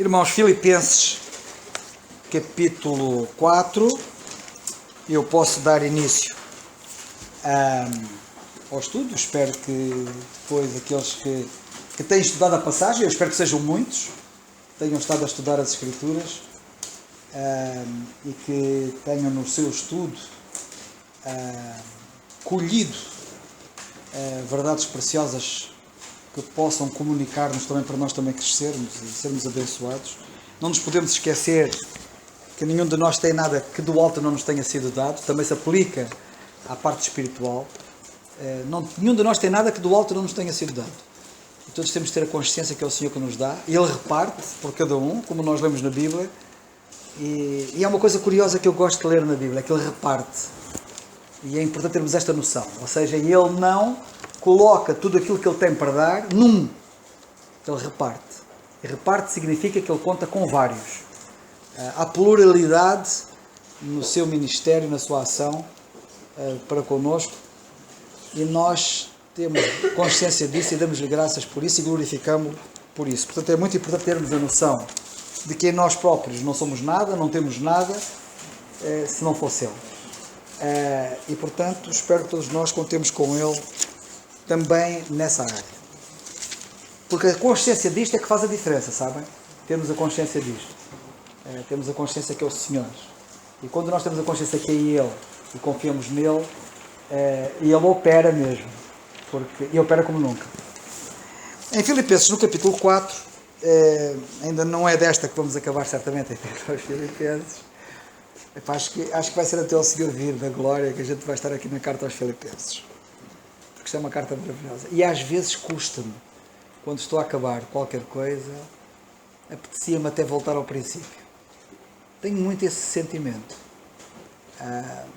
Irmãos, Filipenses, capítulo 4, eu posso dar início ao estudo. Espero que depois aqueles que têm estudado a passagem, eu espero que sejam muitos, tenham estado a estudar as Escrituras e que tenham no seu estudo colhido verdades preciosas que possam comunicar-nos também para nós também crescermos e sermos abençoados. Não nos podemos esquecer que nenhum de nós tem nada que do alto não nos tenha sido dado, também se aplica à parte espiritual. Nenhum de nós tem nada que do alto não nos tenha sido dado. E todos temos de ter a consciência que é o Senhor que nos dá, e Ele reparte por cada um, como nós lemos na Bíblia. E é uma coisa curiosa que eu gosto de ler na Bíblia, é que Ele reparte. E é importante termos esta noção, ou seja, Ele não coloca tudo aquilo que Ele tem para dar num. Ele reparte. E reparte significa que Ele conta com vários. Há pluralidade no seu ministério, na sua ação para connosco, e nós temos consciência disso e damos-lhe graças por isso e glorificamos-lo por isso. Portanto, é muito importante termos a noção de que nós próprios não somos nada, não temos nada se não fosse Ele. E portanto, espero que todos nós contemos com Ele também nessa área. Porque a consciência disto é que faz a diferença, sabem? Temos a consciência disto. Temos a consciência que é o Senhor. E quando nós temos a consciência que é Ele e confiamos nele, Ele opera mesmo. Ele opera como nunca. Em Filipenses, no capítulo 4, ainda não é desta que vamos acabar certamente em os Filipenses. Acho que vai ser até o Senhor vir da glória que a gente vai estar aqui na carta aos Filipenses. Porque isto é uma carta maravilhosa. E às vezes custa-me, quando estou a acabar qualquer coisa, apetecia-me até voltar ao princípio. Tenho muito esse sentimento.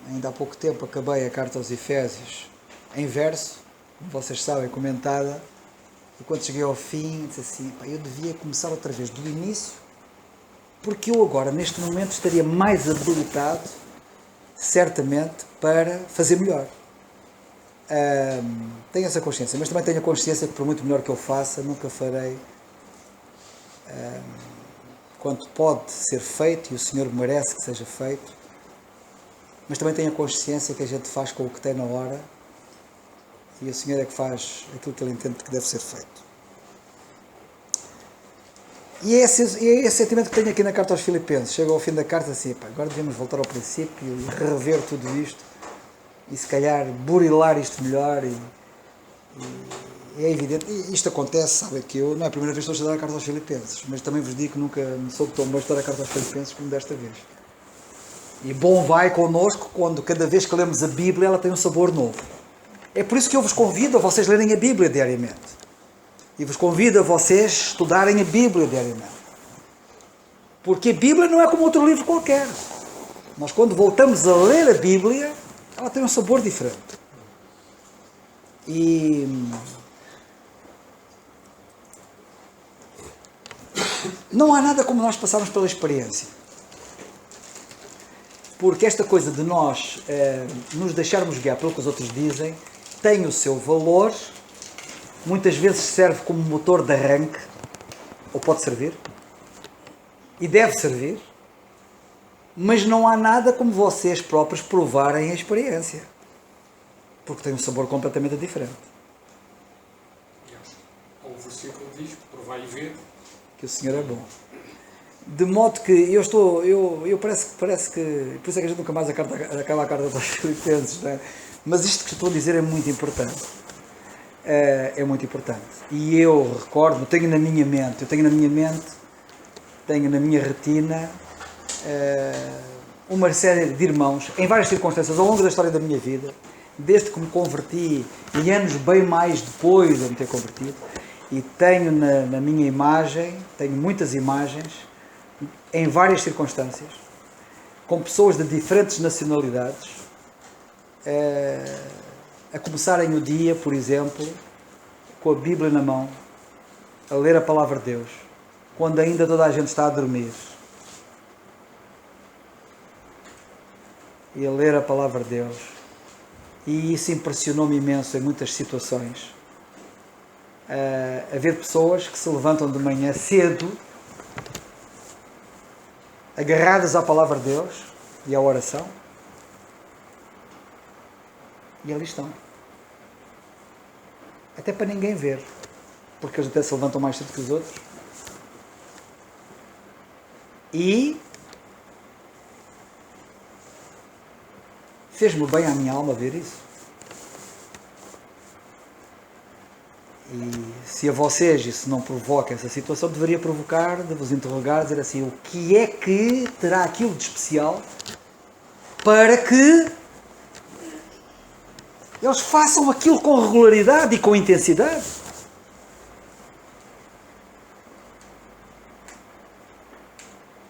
Ainda há pouco tempo acabei a carta aos Efésios em verso, como vocês sabem, comentada, e quando cheguei ao fim, disse assim, eu devia começar outra vez do início, porque eu agora, neste momento, estaria mais habilitado, certamente, para fazer melhor. Tenho essa consciência, mas também tenho a consciência que por muito melhor que eu faça, nunca farei quanto pode ser feito, e o Senhor merece que seja feito, mas também tenho a consciência que a gente faz com o que tem na hora, e o Senhor é que faz aquilo que Ele entende que deve ser feito. E é esse sentimento que tenho aqui na carta aos Filipenses. Chego ao fim da carta assim, agora devemos voltar ao princípio e rever tudo isto, e se calhar burilar isto melhor, e é evidente, e isto acontece, sabe, que eu não é a primeira vez que estou a estudar a carta aos Filipenses, mas também vos digo que nunca me soube tão bem estudar a carta aos Filipenses como desta vez. E bom vai connosco quando cada vez que lemos a Bíblia ela tem um sabor novo. É por isso que eu vos convido a vocês lerem a Bíblia diariamente. E vos convido a vocês estudarem a Bíblia diariamente. Porque a Bíblia não é como outro livro qualquer. Nós quando voltamos a ler a Bíblia, ela tem um sabor diferente. E não há nada como nós passarmos pela experiência. Porque esta coisa de nós nos deixarmos guiar pelo que os outros dizem tem o seu valor, muitas vezes serve como motor de arranque, ou pode servir, e deve servir, mas não há nada como vocês próprios provarem a experiência, porque tem um sabor completamente diferente. O versículo diz, provai e ver que o Senhor é bom. De modo que eu parece que, por isso é que a gente nunca mais acaba a carta dos Filipenses, não é? Mas isto que estou a dizer é muito importante. É muito importante. E eu recordo, tenho na minha mente, tenho na minha retina uma série de irmãos, em várias circunstâncias, ao longo da história da minha vida, desde que me converti, e anos bem mais depois de me ter convertido, e tenho na minha imagem, tenho muitas imagens, em várias circunstâncias, com pessoas de diferentes nacionalidades, a começarem o dia, por exemplo, com a Bíblia na mão, a ler a Palavra de Deus, quando ainda toda a gente está a dormir, e a ler a Palavra de Deus, e isso impressionou-me imenso em muitas situações, a ver pessoas que se levantam de manhã cedo agarradas à palavra de Deus e à oração. E ali estão. Até para ninguém ver. Porque eles até se levantam mais cedo que os outros. E fez-me bem à minha alma ver isso. E se a vocês isso não provoca essa situação, deveria provocar de vos interrogar, dizer assim, o que é que terá aquilo de especial para que eles façam aquilo com regularidade e com intensidade?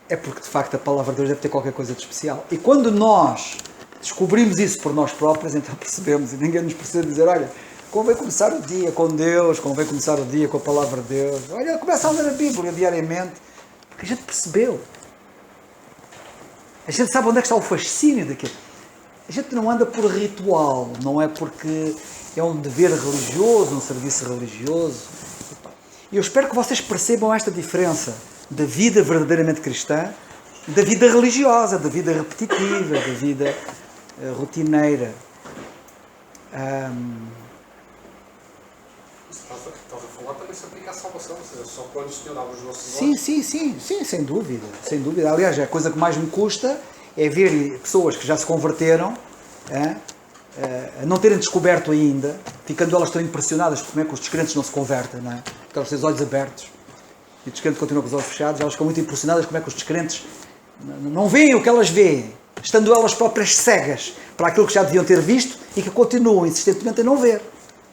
É porque de facto a palavra de Deus deve ter qualquer coisa de especial. E quando nós descobrimos isso por nós próprios, então percebemos, e ninguém nos precisa dizer, olha, convém começar o dia com Deus, convém começar o dia com a palavra de Deus. Olha, começa a ler a Bíblia diariamente, porque a gente percebeu. A gente sabe onde é que está o fascínio daquilo. A gente não anda por ritual, não é porque é um dever religioso, um serviço religioso. E eu espero que vocês percebam esta diferença da vida verdadeiramente cristã, da vida religiosa, da vida repetitiva, da vida rotineira. Estás a falar também se aplica à salvação, ou seja, só quando o Senhor abre os nossos Sim, olhos. sim, sem dúvida, sem dúvida. Aliás, a coisa que mais me custa é ver pessoas que já se converteram, a não terem descoberto ainda, ficando elas tão impressionadas por como é que os descrentes não se convertem, não é? Porque elas têm os olhos abertos e o descrente continua com os olhos fechados, elas ficam muito impressionadas como é que os descrentes não veem o que elas veem, estando elas próprias cegas para aquilo que já deviam ter visto e que continuam insistentemente a não ver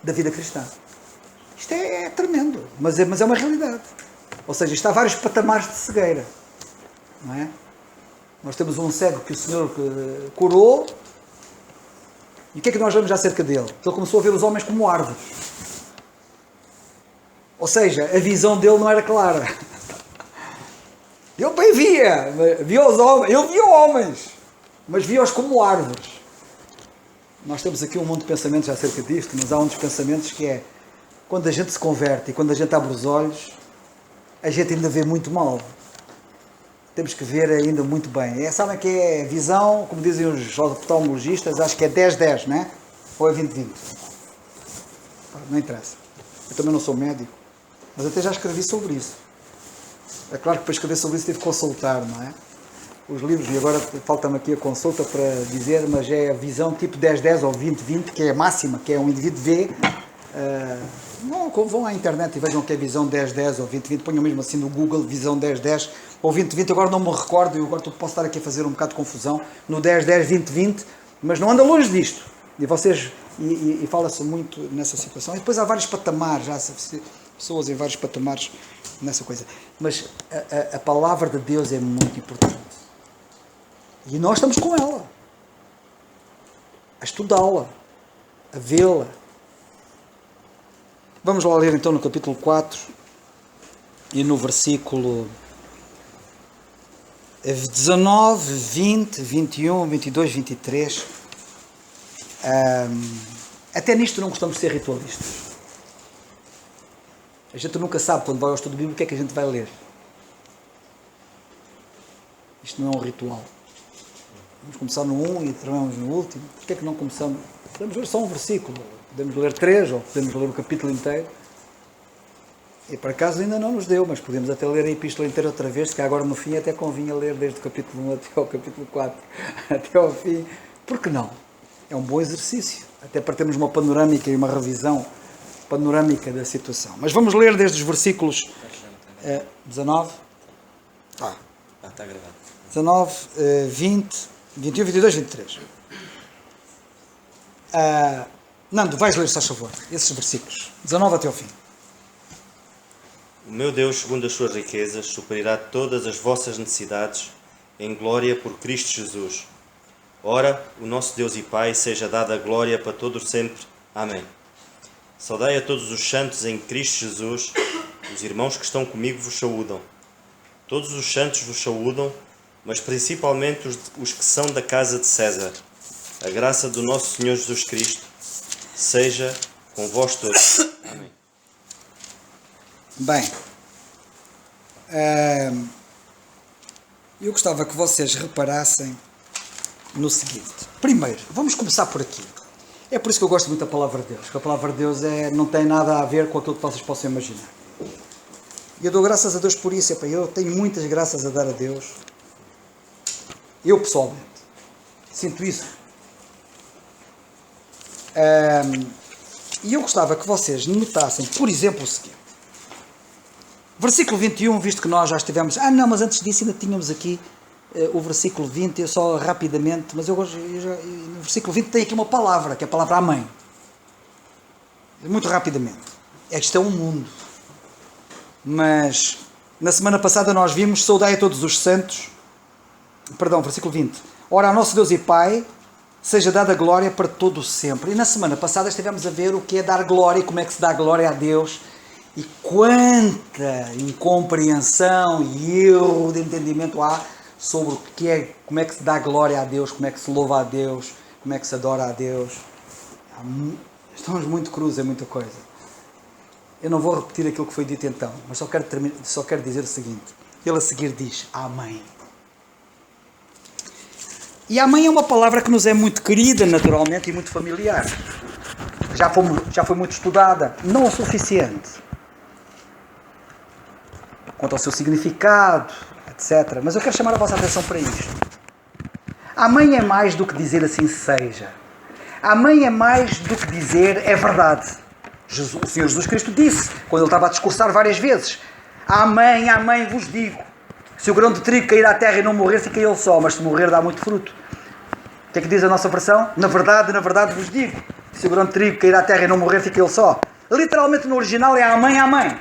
da vida cristã. Isto é tremendo, mas é uma realidade. Ou seja, isto há vários patamares de cegueira, não é? Nós temos um cego que o Senhor curou, e o que é que nós vemos acerca dele? Ele começou a ver os homens como árvores. Ou seja, a visão dele não era clara. Ele bem via os homens, ele via homens, mas via-os como árvores. Nós temos aqui um monte de pensamentos acerca disto, mas há um dos pensamentos que é, quando a gente se converte e quando a gente abre os olhos, a gente ainda vê muito mal. Temos que ver ainda muito bem. Sabem que é visão, como dizem os oftalmologistas, acho que é 10-10, não é? Ou é 20-20? Não interessa. Eu também não sou médico, mas até já escrevi sobre isso. É claro que para escrever sobre isso tive que consultar, não é? Os livros, e agora falta-me aqui a consulta para dizer, mas é a visão tipo 10-10 ou 20-20, que é a máxima, que é um indivíduo vê. Não, vão à internet e vejam o que é visão 10-10 ou 20-20, ponham mesmo assim no Google, visão 10-10 ou 20-20, agora não me recordo, eu agora posso estar aqui a fazer um bocado de confusão, no 10-10, 20-20, mas não anda longe disto. E vocês, e fala-se muito nessa situação, e depois há vários patamares, já pessoas em vários patamares nessa coisa. Mas a palavra de Deus é muito importante. E nós estamos com ela. A estudá-la. A vê-la. Vamos lá ler então no capítulo 4 e no versículo 19, 20, 21, 22, 23. Até nisto não gostamos de ser ritualistas. A gente nunca sabe, quando vai ao estudo bíblico, o que é que a gente vai ler. Isto não é um ritual. Vamos começar no 1 e terminamos no último. Porquê é que não começamos? Podemos ler só um versículo. Podemos ler 3 ou podemos ler o capítulo inteiro. E por acaso ainda não nos deu, mas podemos até ler a epístola inteira outra vez, que agora no fim até convinha ler desde o capítulo 1 até ao capítulo 4, até ao fim. Por que não? É um bom exercício. Até para termos uma panorâmica e uma revisão panorâmica da situação. Mas vamos ler desde os versículos 19. Está gravado. 19, 20, 21, 22, 23. Nando, vais ler, se faz favor, esses versículos. 19 até ao fim. O meu Deus, segundo as suas riquezas, suprirá todas as vossas necessidades em glória por Cristo Jesus. Ora, o nosso Deus e Pai, seja dada a glória para todos sempre. Amém. Saudai a todos os santos em Cristo Jesus. Os irmãos que estão comigo vos saúdam. Todos os santos vos saúdam, mas principalmente os que são da casa de César. A graça do nosso Senhor Jesus Cristo seja com vós todos. Amém. Bem, Eu gostava que vocês reparassem no seguinte. Primeiro, vamos começar por aqui. É por isso que eu gosto muito da Palavra de Deus. Porque a Palavra de Deus não tem nada a ver com aquilo que vocês possam imaginar. E eu dou graças a Deus por isso. Eu tenho muitas graças a dar a Deus. Eu, pessoalmente, sinto isso. E eu gostava que vocês notassem, por exemplo, o seguinte. Versículo 21, visto que nós já estivemos... não, mas antes disso ainda tínhamos aqui o versículo 20, eu só rapidamente... Mas no versículo 20 tem aqui uma palavra, que é a palavra amém. Muito rapidamente. Isto é um mundo. Mas, na semana passada nós vimos, saudai a todos os santos... Perdão, versículo 20. Ora, a nosso Deus e Pai, seja dada glória para todo o sempre. E na semana passada estivemos a ver o que é dar glória e como é que se dá glória a Deus... E quanta incompreensão e erro de entendimento há sobre o que é, como é que se dá glória a Deus, como é que se louva a Deus, como é que se adora a Deus. Estamos muito cruz em muita coisa. Eu não vou repetir aquilo que foi dito então, mas só quero dizer o seguinte. Ele a seguir diz, amém. E amém é uma palavra que nos é muito querida, naturalmente, e muito familiar. Já foi muito estudada, não o suficiente. Quanto ao seu significado, etc. Mas eu quero chamar a vossa atenção para isto. Amém é mais do que dizer assim seja. Amém é mais do que dizer é verdade. O Senhor Jesus Cristo disse, quando ele estava a discursar várias vezes, amém, amém vos digo. Se o grão de trigo cair à terra e não morrer, fica ele só, mas se morrer dá muito fruto. O que é que diz a nossa versão? Na verdade vos digo. Se o grão de trigo cair à terra e não morrer, fica ele só. Literalmente no original é amém, amém.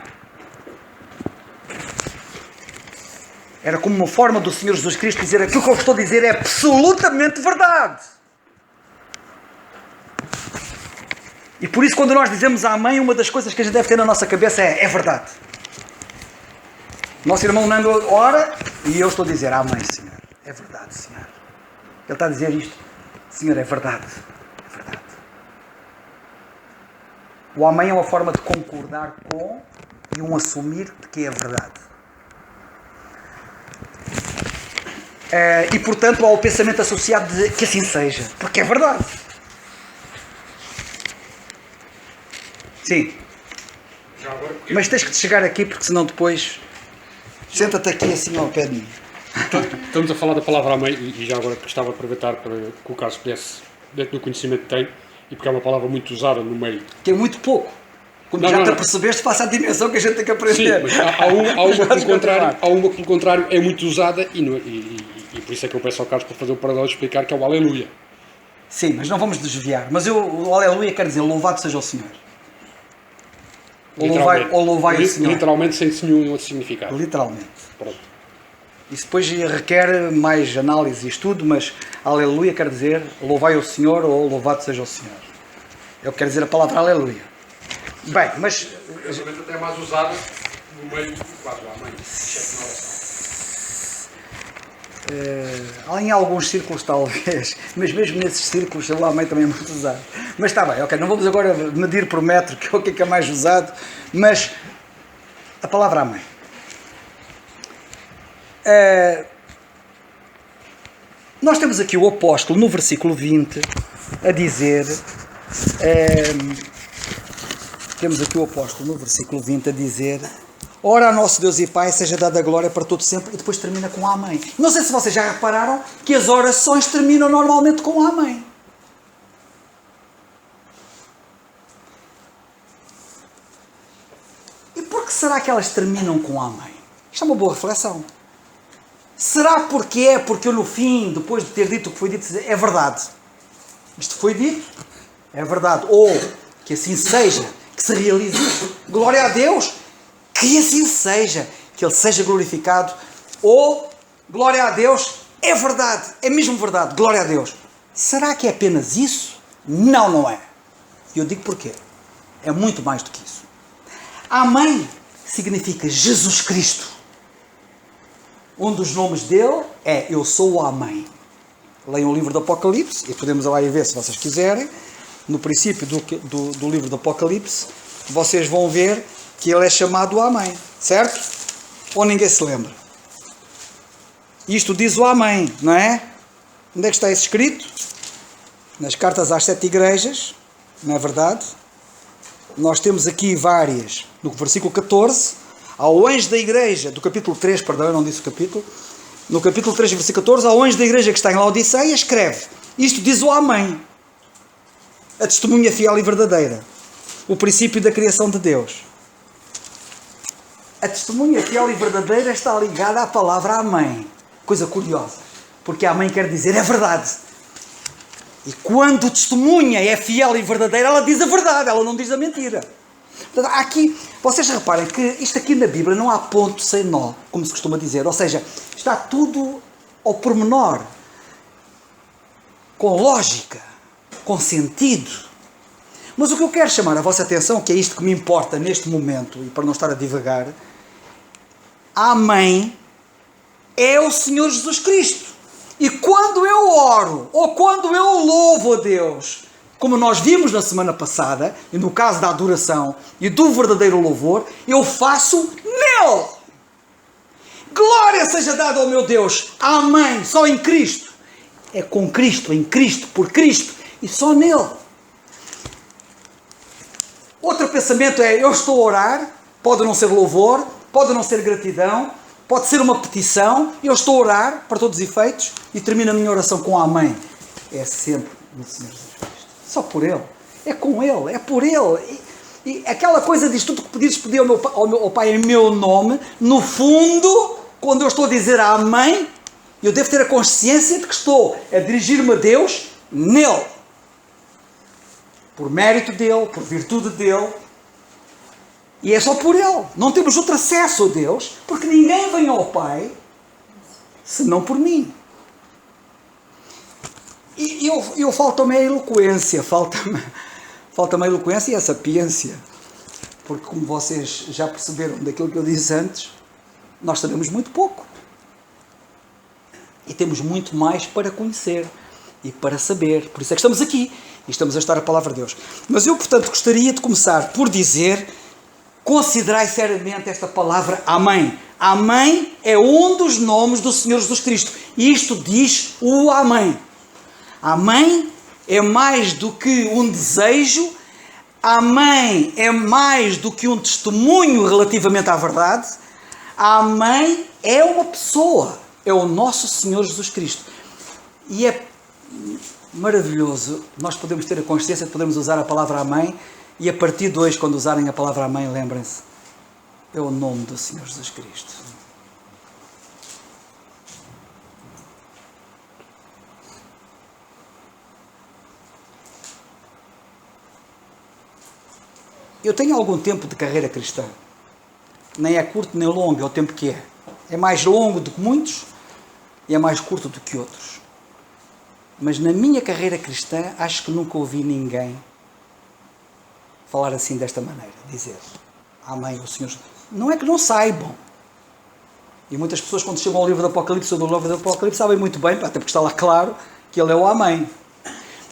Era como uma forma do Senhor Jesus Cristo dizer aquilo que eu estou a dizer é absolutamente verdade. E por isso quando nós dizemos amém, uma das coisas que a gente deve ter na nossa cabeça é verdade. Nosso irmão Nando ora e eu estou a dizer amém, Senhor. É verdade, Senhor. Ele está a dizer isto. Senhor, é verdade. É verdade. O amém é uma forma de concordar com e um assumir de que é verdade. E portanto há o pensamento associado de que assim seja, porque é verdade. Sim. Já agora, Mas tens que te chegar aqui porque senão depois senta-te aqui assim ao pé de mim. estamos a falar da palavra amém e já agora gostava de aproveitar para que o Carlos pudesse, dentro do conhecimento que tem, e porque é uma palavra muito usada no meio. Que é muito pouco. Como já te apercebeste, passa a dimensão que a gente tem que aprender. Sim, mas há uma que pelo contrário é muito usada e por isso é que eu peço ao Carlos para fazer o paradoxo de explicar que é o aleluia. Sim, mas não vamos desviar. Mas o aleluia quer dizer louvado seja o Senhor. Ou louvai o Senhor. Literalmente sem nenhum outro significado. Literalmente. Pronto. Isso depois requer mais análise e estudo, mas aleluia quer dizer louvai o Senhor ou louvado seja o Senhor. É o que quer dizer a palavra aleluia. Bem, mas... Curiosamente até é mais usada no meio quase do amém, exceto na oração. Em alguns círculos talvez, mas mesmo nesses círculos o amém também é muito usado. Mas está bem, ok, não vamos agora medir por metro que é o que é mais usado, mas a palavra amém. Nós temos aqui o apóstolo no versículo 20 a dizer... Temos aqui o apóstolo no versículo 20 a dizer: ora, a nosso Deus e Pai seja dada a glória para todo sempre, e depois termina com amém. Não sei se vocês já repararam que as orações terminam normalmente com amém. E por que será que elas terminam com amém? Isto é uma boa reflexão. Será porque eu no fim, depois de ter dito o que foi dito, é verdade? Isto foi dito, é verdade. Ou que assim seja, que se realize isso. Glória a Deus, que assim seja, que Ele seja glorificado. Ou, glória a Deus, é verdade, é mesmo verdade, glória a Deus. Será que é apenas isso? Não, não é. E eu digo porquê. É muito mais do que isso. Amém significa Jesus Cristo. Um dos nomes dele é Eu Sou o Amém. Leiam o livro do Apocalipse, e podemos lá ir ver se vocês quiserem. No princípio do livro do Apocalipse, vocês vão ver que ele é chamado Amém, certo? Ou ninguém se lembra? Isto diz o Amém, não é? Onde é que está isso escrito? Nas cartas às 7 igrejas, não é verdade? Nós temos aqui várias. No versículo 14, ao anjo da igreja, do capítulo 3, perdão, eu não disse o capítulo. No capítulo 3, versículo 14, ao anjo da igreja que está em Laodiceia, escreve: isto diz o Amém, a testemunha fiel e verdadeira, o princípio da criação de Deus. A testemunha fiel e verdadeira está ligada à palavra Amém. Coisa curiosa, porque Amém quer dizer é verdade. E quando testemunha é fiel e verdadeira, ela diz a verdade, ela não diz a mentira. Portanto, aqui, vocês reparem que isto aqui na Bíblia não há ponto sem nó, como se costuma dizer. Ou seja, está tudo ao pormenor, com lógica, com sentido. Mas o que eu quero chamar a vossa atenção, que é isto que me importa neste momento, e para não estar a divagar, Amém é o Senhor Jesus Cristo. E quando eu oro, ou quando eu louvo a Deus, como nós vimos na semana passada, e no caso da adoração e do verdadeiro louvor, eu faço nele. Glória seja dada ao meu Deus. Amém. Só em Cristo. É com Cristo, em Cristo, por Cristo e só nele. Outro pensamento é: eu estou a orar, pode não ser louvor, pode não ser gratidão, pode ser uma petição, eu estou a orar para todos os efeitos e termino a minha oração com Amém. É sempre no Senhor Jesus Cristo. Só por Ele. É com Ele, é por Ele. E aquela coisa diz: tudo que pedires, pedir ao Pai em meu nome, no fundo, quando eu estou a dizer Amém, eu devo ter a consciência de que estou a dirigir-me a Deus nele. Por mérito dele, por virtude dele. E é só por ele. Não temos outro acesso a Deus, porque ninguém vem ao Pai senão por mim. E eu falta-me a eloquência, falta-me a eloquência e a sapiência. Porque, como vocês já perceberam daquilo que eu disse antes, nós sabemos muito pouco. E temos muito mais para conhecer e para saber. Por isso é que estamos aqui e estamos a estudar a Palavra de Deus. Mas eu, portanto, gostaria de começar por dizer: considerai seriamente esta palavra Amém. Amém é um dos nomes do Senhor Jesus Cristo. E isto diz o Amém. Amém é mais do que um desejo. Amém é mais do que um testemunho relativamente à verdade. Amém é uma pessoa. É o nosso Senhor Jesus Cristo. E é maravilhoso nós podemos ter a consciência de podermos usar a palavra Amém. E a partir de hoje, quando usarem a palavra Amém, lembrem-se: é o nome do Senhor Jesus Cristo. Eu tenho algum tempo de carreira cristã. Nem é curto nem longo, é o tempo que é. É mais longo do que muitos e é mais curto do que outros. Mas na minha carreira cristã, acho que nunca ouvi ninguém falar assim desta maneira, dizer Amém, o Senhor. Não é que não saibam. E muitas pessoas, quando chegam ao livro do Apocalipse ou do livro do Apocalipse, sabem muito bem, até porque está lá claro que ele é o Amém.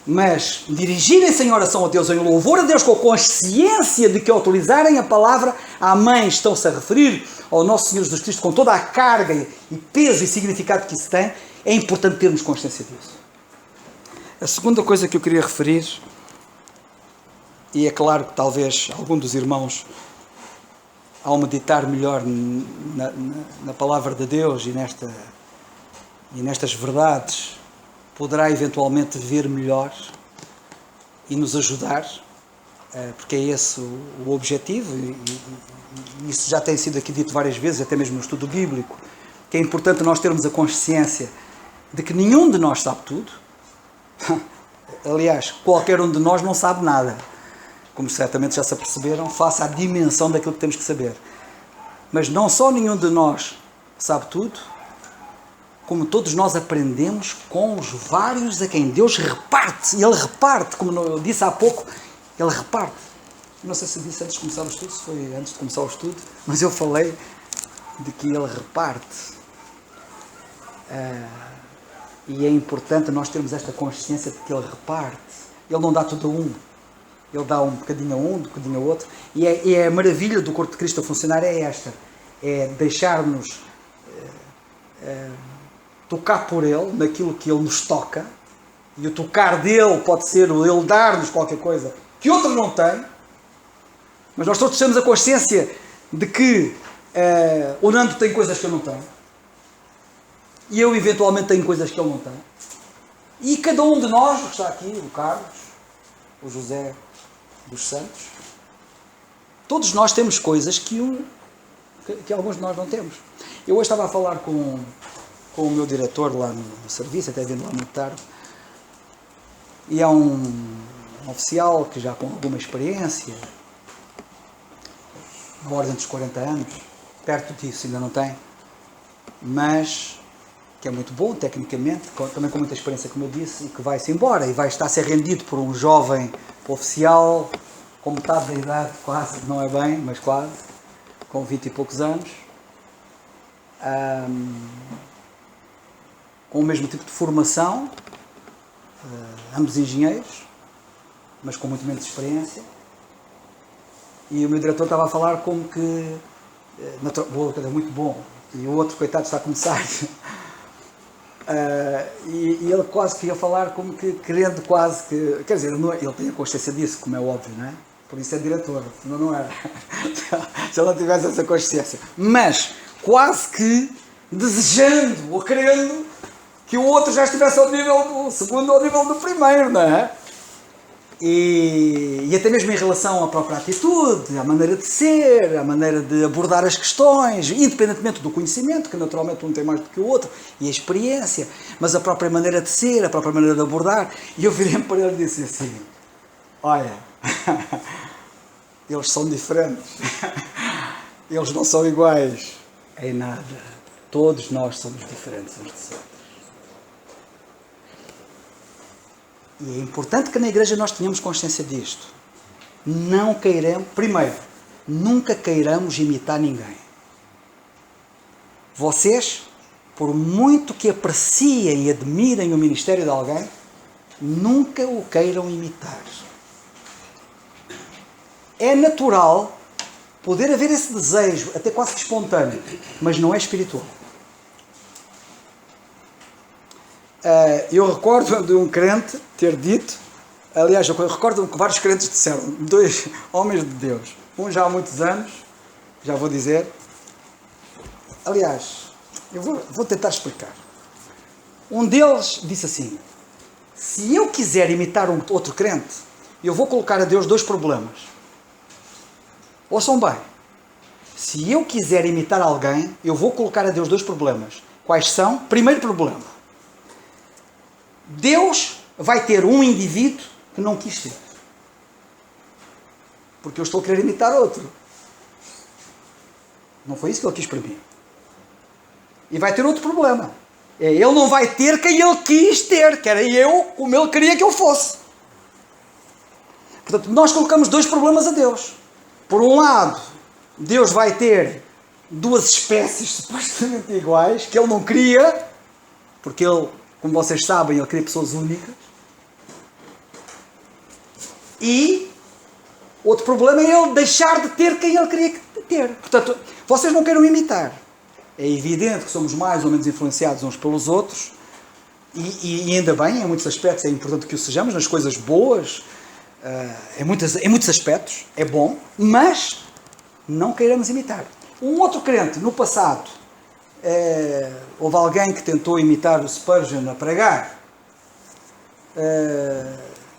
Mas dirigirem-se em oração a Deus, em louvor a Deus, com a consciência de que ao utilizarem a palavra Amém, estão-se a referir ao nosso Senhor Jesus Cristo com toda a carga e peso e significado que isso tem, é importante termos consciência disso. A segunda coisa que eu queria referir, e é claro que talvez algum dos irmãos, ao meditar melhor na palavra de Deus e nestas verdades, poderá eventualmente ver melhor e nos ajudar, porque é esse o objetivo, e isso já tem sido aqui dito várias vezes, até mesmo no estudo bíblico, que é importante nós termos a consciência de que nenhum de nós sabe tudo. Aliás, qualquer um de nós não sabe nada, como certamente já se aperceberam, face à dimensão daquilo que temos que saber. Mas não só nenhum de nós sabe tudo, como todos nós aprendemos com os vários a quem Deus reparte. E Ele reparte, como eu disse há pouco, Ele reparte. Não sei se disse antes de começar o estudo, se foi antes de começar o estudo, mas eu falei de que Ele reparte. E é importante nós termos esta consciência de que Ele reparte. Ele não dá tudo a um. Ele dá um bocadinho a um bocadinho a outro. E a maravilha do corpo de Cristo a funcionar é esta. É deixar-nos tocar por Ele, naquilo que Ele nos toca, e o tocar dele pode ser o Ele dar-nos qualquer coisa que outro não tem, mas nós todos temos a consciência de que o Nando tem coisas que eu não tenho, e eu eventualmente tenho coisas que ele não tem, e cada um de nós, que está aqui, o Carlos, o José dos Santos, todos nós temos coisas que alguns de nós não temos. Eu hoje estava a falar com o meu diretor lá no serviço, até vindo lá muito tarde, e é um oficial que já com alguma experiência, na ordem dos 40 anos, perto disso ainda não tem, mas que é muito bom tecnicamente, também com muita experiência, como eu disse, e que vai-se embora e vai estar a ser rendido por um jovem oficial com metade da idade, quase, não é bem, mas quase, com 20 e poucos anos, com o mesmo tipo de formação, ambos engenheiros, mas com muito menos experiência. E o meu diretor estava a falar como que o outro é muito bom e o outro, coitado, está a começar. E ele quase que ia falar como que querendo quase que, quer dizer, ele tem a consciência disso, como é óbvio, não é? Por isso é diretor, senão não era. Se ele não tivesse essa consciência, mas quase que desejando ou querendo que o outro já estivesse ao nível do segundo ou ao nível do primeiro, não é? E até mesmo em relação à própria atitude, à maneira de ser, à maneira de abordar as questões, independentemente do conhecimento, que naturalmente um tem mais do que o outro, e a experiência, mas a própria maneira de ser, a própria maneira de abordar. E eu virei para ele e disse assim: olha, eles são diferentes, eles não são iguais em nada, todos nós somos diferentes uns dos outros. E é importante que na igreja nós tenhamos consciência disto. Não queiramos, primeiro, nunca queiramos imitar ninguém. Vocês, por muito que apreciem e admirem o ministério de alguém, nunca o queiram imitar. É natural poder haver esse desejo, até quase que espontâneo, mas não é espiritual. Eu recordo de um crente ter dito, aliás, eu recordo que vários crentes disseram, dois homens de Deus, um já há muitos anos, já vou dizer, aliás, eu vou tentar explicar. Um deles disse assim: se eu quiser imitar um outro crente, eu vou colocar a Deus dois problemas. Ouçam bem, se eu quiser imitar alguém, eu vou colocar a Deus dois problemas. Quais são? Primeiro problema: Deus vai ter um indivíduo que não quis ter, porque eu estou a querer imitar outro. Não foi isso que ele quis para mim. E vai ter outro problema: ele não vai ter quem ele quis ter, que era eu, como ele queria que eu fosse. Portanto, nós colocamos dois problemas a Deus. Por um lado, Deus vai ter duas espécies supostamente iguais, que ele não queria, porque ele, como vocês sabem, ele queria pessoas únicas. E outro problema é ele deixar de ter quem ele queria ter. Portanto, vocês não queiram imitar. É evidente que somos mais ou menos influenciados uns pelos outros, e ainda bem, em muitos aspectos é importante que o sejamos, nas coisas boas, em muitos aspectos é bom, mas não queiramos imitar. Um outro crente, no passado, houve alguém que tentou imitar o Spurgeon a pregar,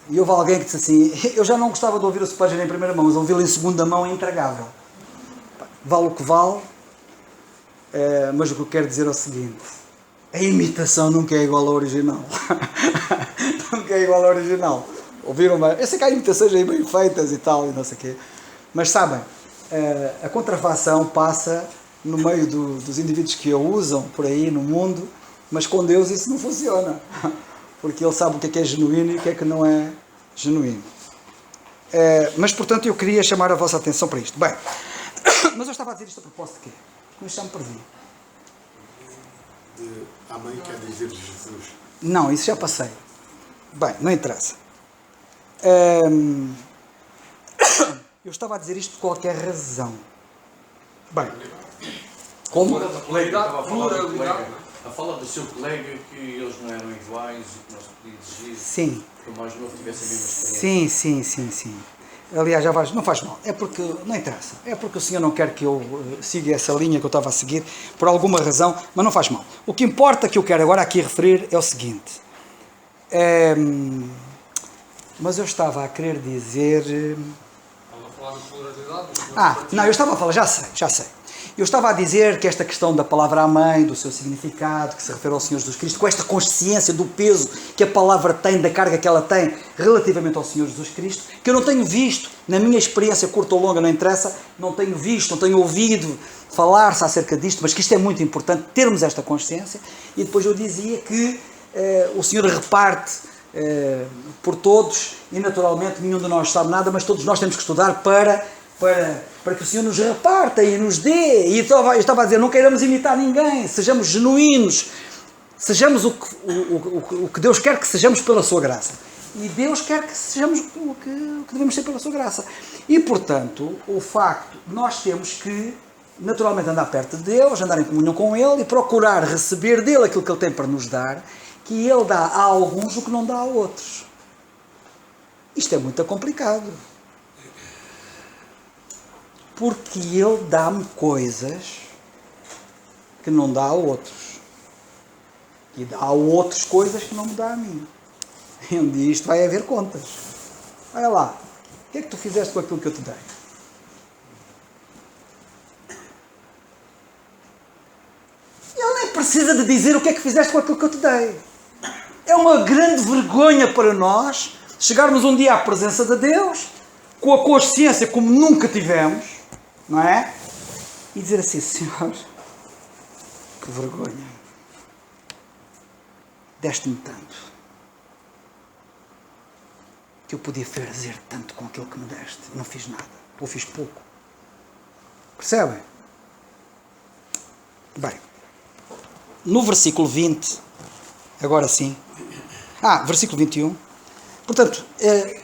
e houve alguém que disse assim: eu já não gostava de ouvir o Spurgeon em primeira mão, mas ouvi-lo em segunda mão é intragável. Vale o que vale, mas o que eu quero dizer é o seguinte: a imitação nunca é igual ao original. Nunca é igual ao original. Ouviram bem? Eu sei que há imitações aí bem feitas e tal, e não sei o quê, mas sabem, a contrafação passa no meio dos indivíduos que a usam por aí no mundo, mas com Deus isso não funciona, porque Ele sabe o que é genuíno e o que é que não é genuíno. Mas, portanto, eu queria chamar a vossa atenção para isto. Bem, mas eu estava a dizer isto a propósito de quê? Com isto já me perdi. A mãe quer dizer de Jesus. Não, isso já passei. Bem, não interessa. Eu estava a dizer isto por qualquer razão. Bem, como? A fala do seu colega que eles não eram iguais e que nós podíamos exigir Sim. que o mais novo tivesse a mesma experiência. Sim. Aliás, não faz mal. É porque, não interessa. É porque o senhor não quer que eu siga essa linha que eu estava a seguir, por alguma razão, mas não faz mal. O que importa que eu quero agora aqui referir é o seguinte. Mas eu estava a querer dizer... Estava a falar de pluralidade? Não, eu estava a falar, já sei. Eu estava a dizer que esta questão da palavra amém, do seu significado, que se refere ao Senhor Jesus Cristo, com esta consciência do peso que a palavra tem, da carga que ela tem relativamente ao Senhor Jesus Cristo, que eu não tenho visto, na minha experiência curta ou longa, não interessa, não tenho visto, não tenho ouvido falar-se acerca disto, mas que isto é muito importante, termos esta consciência. E depois eu dizia que o Senhor reparte por todos e naturalmente nenhum de nós sabe nada, mas todos nós temos que estudar para que o Senhor nos reparta e nos dê. E eu estava a dizer, não queiramos imitar ninguém, sejamos genuínos, sejamos o que Deus quer que sejamos pela sua graça. E Deus quer que sejamos o que devemos ser pela sua graça. E, portanto, o facto, nós temos que, naturalmente, andar perto de Deus, andar em comunhão com Ele e procurar receber dele aquilo que Ele tem para nos dar, que Ele dá a alguns o que não dá a outros. Isto é muito complicado. Porque Ele dá-me coisas que não dá a outros. E dá a outros coisas que não me dá a mim. E um dia isto vai haver contas. Olha lá, o que é que tu fizeste com aquilo que eu te dei? Ele nem precisa de dizer o que é que fizeste com aquilo que eu te dei. É uma grande vergonha para nós chegarmos um dia à presença de Deus, com a consciência como nunca tivemos, não é? E dizer assim, Senhor, que vergonha. Deste-me tanto. Que eu podia fazer tanto com aquilo que me deste. Não fiz nada. Ou fiz pouco. Percebem? Bem. No versículo 20, agora sim. Versículo 21. Portanto, é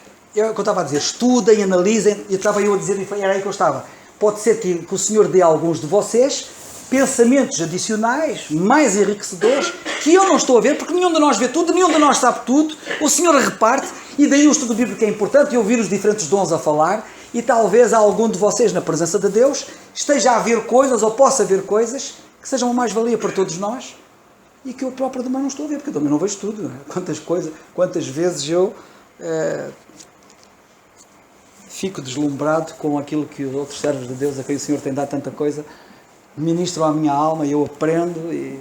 o que eu estava a dizer. Estudem, analisem. E estava eu a dizer, era aí que eu estava. Pode ser que o Senhor dê a alguns de vocês pensamentos adicionais, mais enriquecedores, que eu não estou a ver, porque nenhum de nós vê tudo, nenhum de nós sabe tudo. O Senhor reparte, e daí o estudo bíblico é importante, e ouvir os diferentes dons a falar, e talvez algum de vocês, na presença de Deus, esteja a ver coisas, ou possa ver coisas, que sejam uma mais-valia para todos nós, e que eu próprio também não estou a ver, porque eu também não vejo tudo. Não é? Quantas vezes eu fico deslumbrado com aquilo que os outros servos de Deus, a quem o Senhor tem dado tanta coisa, ministram à minha alma e eu aprendo e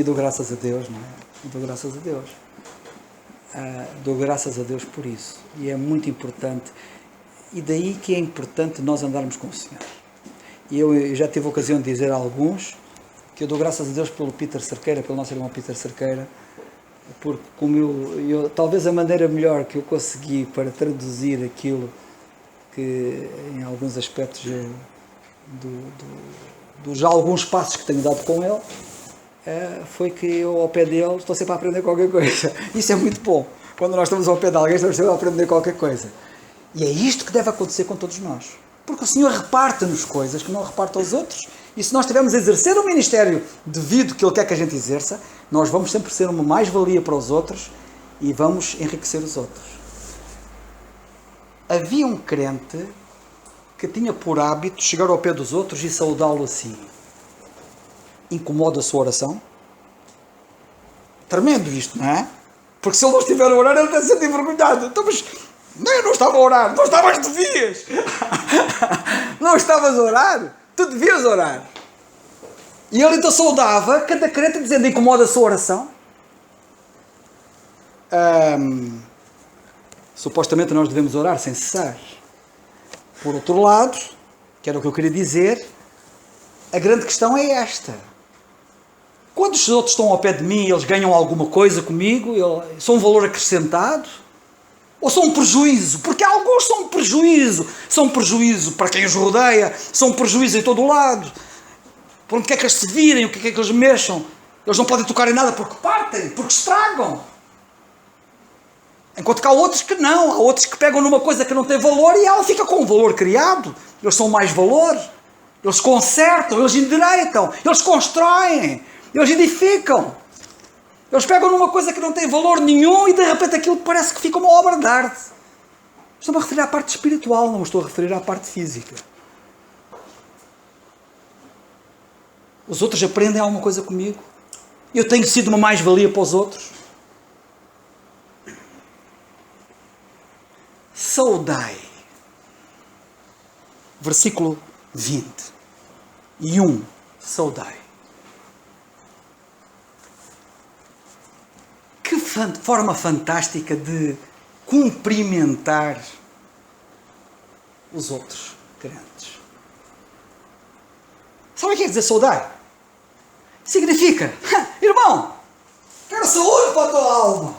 dou graças a Deus, não é? Dou graças a Deus. Dou graças a Deus por isso. E é muito importante. E daí que é importante nós andarmos com o Senhor. E eu já tive a ocasião de dizer a alguns que eu dou graças a Deus pelo Peter Cerqueira, pelo nosso irmão Peter Cerqueira, porque como eu talvez a maneira melhor que eu consegui para traduzir aquilo que em alguns aspectos dos alguns passos que tenho dado com ele, foi que eu ao pé dele estou sempre a aprender qualquer coisa. Isso é muito bom. Quando nós estamos ao pé de alguém, estamos sempre a aprender qualquer coisa. E é isto que deve acontecer com todos nós. Porque o Senhor reparte-nos coisas que não reparte aos outros. E se nós estivermos a exercer o ministério devido que Ele quer que a gente exerça, nós vamos sempre ser uma mais-valia para os outros e vamos enriquecer os outros. Havia um crente que tinha por hábito chegar ao pé dos outros e saudá-lo assim. Incomoda a sua oração? Tremendo isto, não é? Porque se ele não estiver a orar, ele está a ser envergonhado. Então, mas eu não estava a orar, não estavas, devias. Não estavas a orar? Tu devias orar. E ele então saudava cada crente dizendo, incomoda a sua oração? Supostamente nós devemos orar sem cessar. Por outro lado, que era o que eu queria dizer, a grande questão é esta. Quando os outros estão ao pé de mim, eles ganham alguma coisa comigo, são um valor acrescentado? Ou são um prejuízo? Porque alguns são um prejuízo. São um prejuízo para quem os rodeia, são um prejuízo em todo o lado. Por onde quer que eles se virem, o que é que eles mexam? Eles não podem tocar em nada porque partem, porque estragam. Enquanto que há outros que não. Há outros que pegam numa coisa que não tem valor e ela fica com um valor criado. Eles são mais valor. Eles consertam, eles endireitam, eles constroem. Eles edificam. Eles pegam numa coisa que não tem valor nenhum e de repente aquilo parece que fica uma obra de arte. Estou-me a referir à parte espiritual, não me estou a referir à parte física. Os outros aprendem alguma coisa comigo. Eu tenho sido uma mais-valia para os outros. Saudai. Versículo 21. Saudai. Que forma fantástica de cumprimentar os outros crentes. Sabe o que quer dizer saudar? Significa, irmão, quero saúde para a tua alma.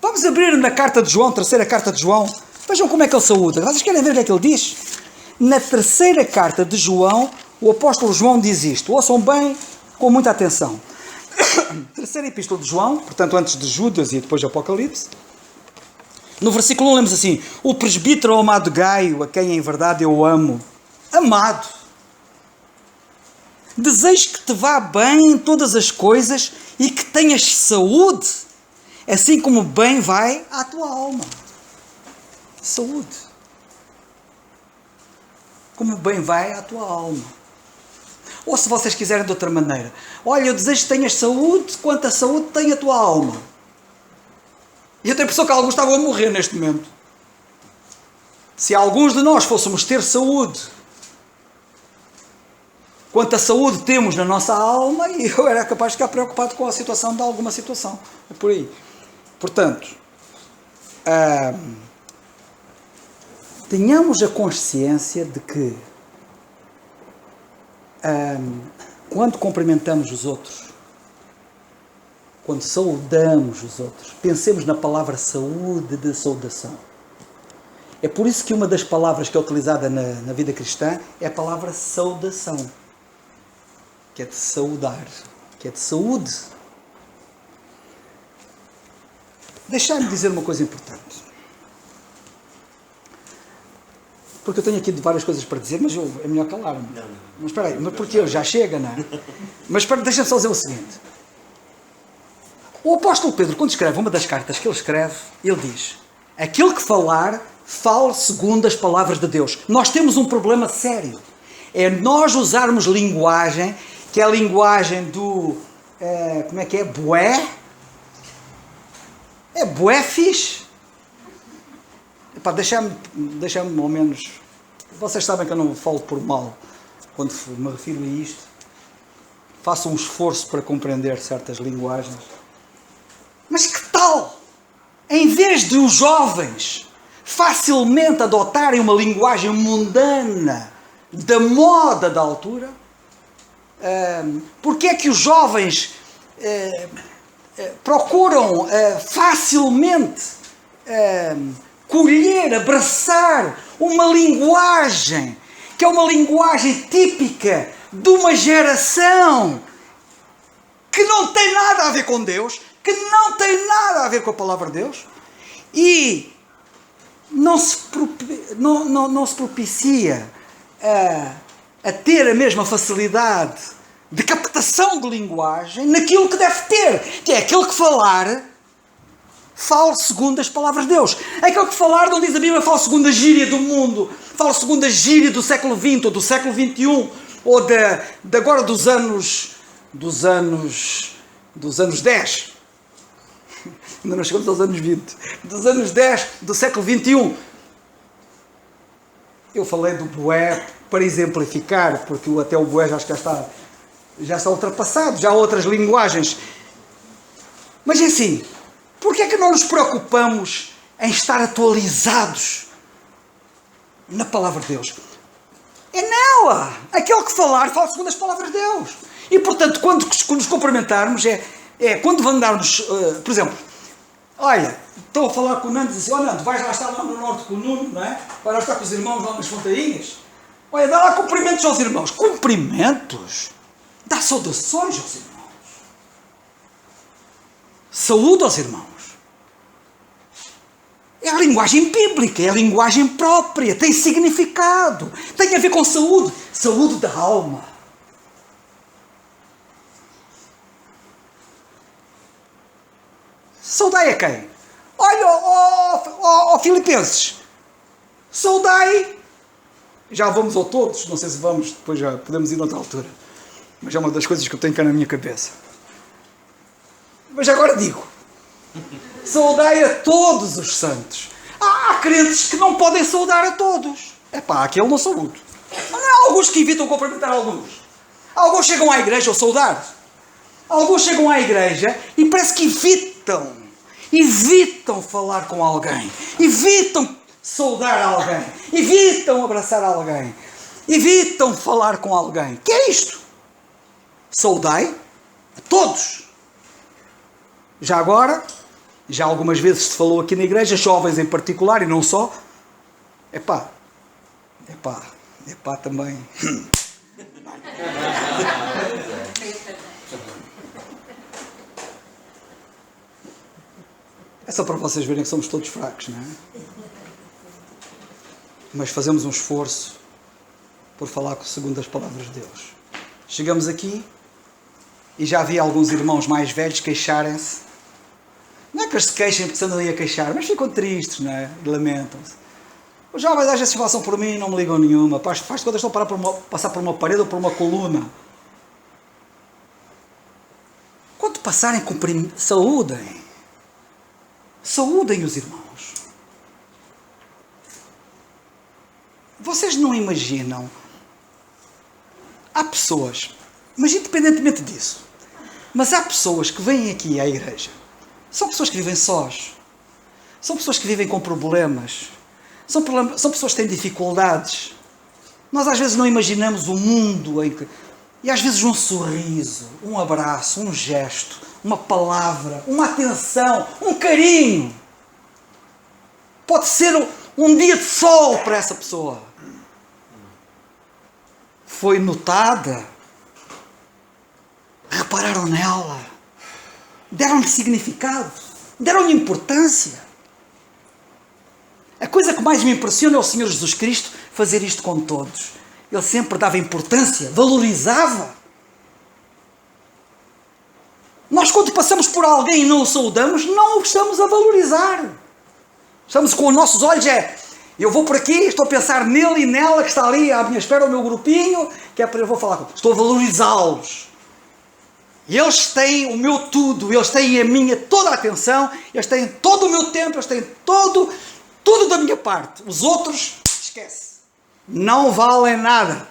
Vamos abrir na carta de João, terceira carta de João. Vejam como é que ele saúda. Vocês querem ver o que é que ele diz? Na terceira carta de João, o apóstolo João diz isto. Ouçam bem, com muita atenção. Terceira epístola de João, portanto antes de Judas e depois de Apocalipse. No versículo 1 lemos assim: o presbítero amado Gaio, a quem em verdade eu amo, amado, desejo que te vá bem em todas as coisas e que tenhas saúde, assim como bem vai à tua alma. Saúde. Como bem vai à tua alma. Ou se vocês quiserem de outra maneira, olha, eu desejo que tenhas saúde, quanta saúde tem a tua alma. E eu tenho a impressão que alguns estavam a morrer neste momento. Se alguns de nós fôssemos ter saúde, quanta saúde temos na nossa alma, e eu era capaz de ficar preocupado com a situação de alguma situação. É por aí. Portanto, tenhamos a consciência de que quando cumprimentamos os outros, quando saudamos os outros, pensemos na palavra saúde de saudação. É por isso que uma das palavras que é utilizada na vida cristã é a palavra saudação, que é de saudar, que é de saúde. Deixar-me dizer uma coisa importante. Porque eu tenho aqui várias coisas para dizer, mas é melhor calar-me. Mas espera aí, mas porque eu já chega, não é? Mas deixa-me só dizer o seguinte. O apóstolo Pedro, quando escreve uma das cartas que ele escreve, ele diz: aquele que falar, fale segundo as palavras de Deus. Nós temos um problema sério. É nós usarmos linguagem, que é a linguagem do... como é que é? Bué? É bué fixe. Epá, deixa-me ao menos... Vocês sabem que eu não falo por mal quando me refiro a isto. Faço um esforço para compreender certas linguagens. Mas que tal, em vez de os jovens facilmente adotarem uma linguagem mundana da moda da altura, porque é que os jovens procuram facilmente colher, abraçar uma linguagem que é uma linguagem típica de uma geração que não tem nada a ver com Deus, que não tem nada a ver com a palavra de Deus, e não se propicia a ter a mesma facilidade de captação de linguagem naquilo que deve ter, que é aquele que falar, fale segundo as palavras de Deus. Aquele que falar, não diz a Bíblia, fale segundo a gíria do mundo, fale segundo a gíria do século XX ou do século XXI, ou de agora dos anos 10. Ainda não chegamos aos anos 20. Dos anos 10 do século XXI. Eu falei do bué para exemplificar, porque até o bué já está ultrapassado, já há outras linguagens. Mas é assim, porquê é que não nos preocupamos em estar atualizados na palavra de Deus? É nela! Aquele que falar, fala segundo as palavras de Deus. E portanto, quando nos cumprimentarmos, quando andarmos, por exemplo, olha, estou a falar com o Nando e diz assim: ó Nando, vais lá estar lá no norte com o Nuno, não é? Vais lá estar com os irmãos lá nas Fontainhas. Olha, dá lá cumprimentos aos irmãos. Cumprimentos? Dá saudações aos irmãos. Saúde aos irmãos. É a linguagem bíblica, é a linguagem própria, tem significado, tem a ver com saúde, saúde da alma. Saudai a quem? Olha, ó Filipenses, saudai, já vamos ao todos, não sei se vamos, depois já podemos ir noutra altura, mas é uma das coisas que eu tenho cá na minha cabeça. Mas agora digo, saudai a todos os santos. Há crentes que não podem saudar a todos. Aquele não saúdo. Mas não há alguns que evitam cumprimentar alguns. Alguns chegam à igreja ao saudar. Alguns chegam à igreja e parece que evitam falar com alguém, evitam saudar alguém, evitam abraçar alguém, evitam falar com alguém. Que é isto? Saudai a todos. Já agora, já algumas vezes se falou aqui na igreja, jovens em particular e não só, também. É só para vocês verem que somos todos fracos, não é? Mas fazemos um esforço por falar segundo as palavras de Deus. Chegamos aqui e já havia alguns irmãos mais velhos queixarem-se. Não é que eles se queixem porque se andam aí a queixar, mas ficam tristes, não é? E lamentam-se. Os jovens às vezes passam por mim e não me ligam nenhuma. Faz quando estão a passar por uma parede ou por uma coluna. Quando passarem, saúdem. Saúdem os irmãos. Vocês não imaginam. Há pessoas, mas independentemente disso, mas há pessoas que vêm aqui à igreja. São pessoas que vivem sós. São pessoas que vivem com problemas. São pessoas que têm dificuldades. Nós às vezes não imaginamos o mundo em que... E às vezes um sorriso, um abraço, um gesto, uma palavra, uma atenção, um carinho. Pode ser um dia de sol para essa pessoa. Foi notada. Repararam nela. Deram-lhe significado. Deram-lhe importância. A coisa que mais me impressiona é o Senhor Jesus Cristo fazer isto com todos. Ele sempre dava importância, valorizava. Nós quando passamos por alguém e não o saudamos, não o estamos a valorizar. Estamos com os nossos olhos, eu vou por aqui, estou a pensar nele e nela que está ali à minha espera, o meu grupinho, que é para eu vou falar com eles. Estou a valorizá-los. E eles têm o meu tudo, eles têm a minha toda a atenção, eles têm todo o meu tempo, eles têm tudo da minha parte. Os outros, esquece. Não valem nada.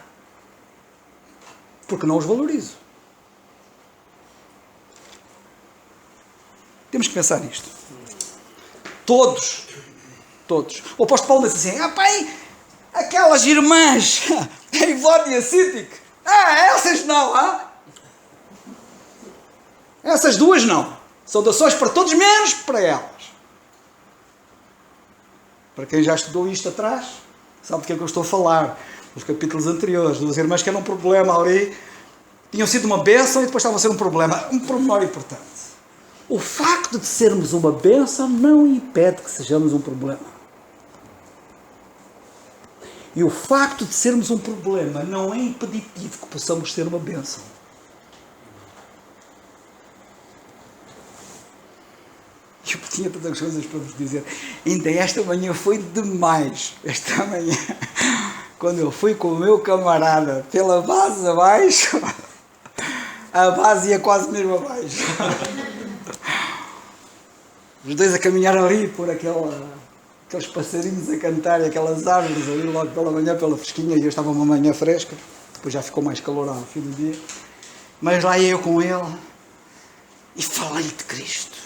Porque não os valorizo. Temos que pensar nisto. Todos. O apóstolo Paulo diz assim, aquelas irmãs, a Ivone e a Cític, essas não, essas duas não. Saudações para todos, menos para elas. Para quem já estudou isto atrás, sabe do que é que eu estou a falar. Nos capítulos anteriores, duas irmãs que eram um problema ali, tinham sido uma bênção e depois estavam a ser um problema. Um pormenor importante. O facto de sermos uma bênção não impede que sejamos um problema. E o facto de sermos um problema não é impeditivo que possamos ser uma bênção. Eu tinha tantas coisas para vos dizer. Ainda esta manhã foi demais. Esta manhã, quando eu fui com o meu camarada pela base abaixo, a base ia quase mesmo abaixo. Os dois a caminhar ali por aqueles passarinhos a cantar e aquelas árvores ali logo pela manhã, pela fresquinha, e eu estava uma manhã fresca, depois já ficou mais calor ao fim do dia. Mas lá ia eu com ele e falei de Cristo.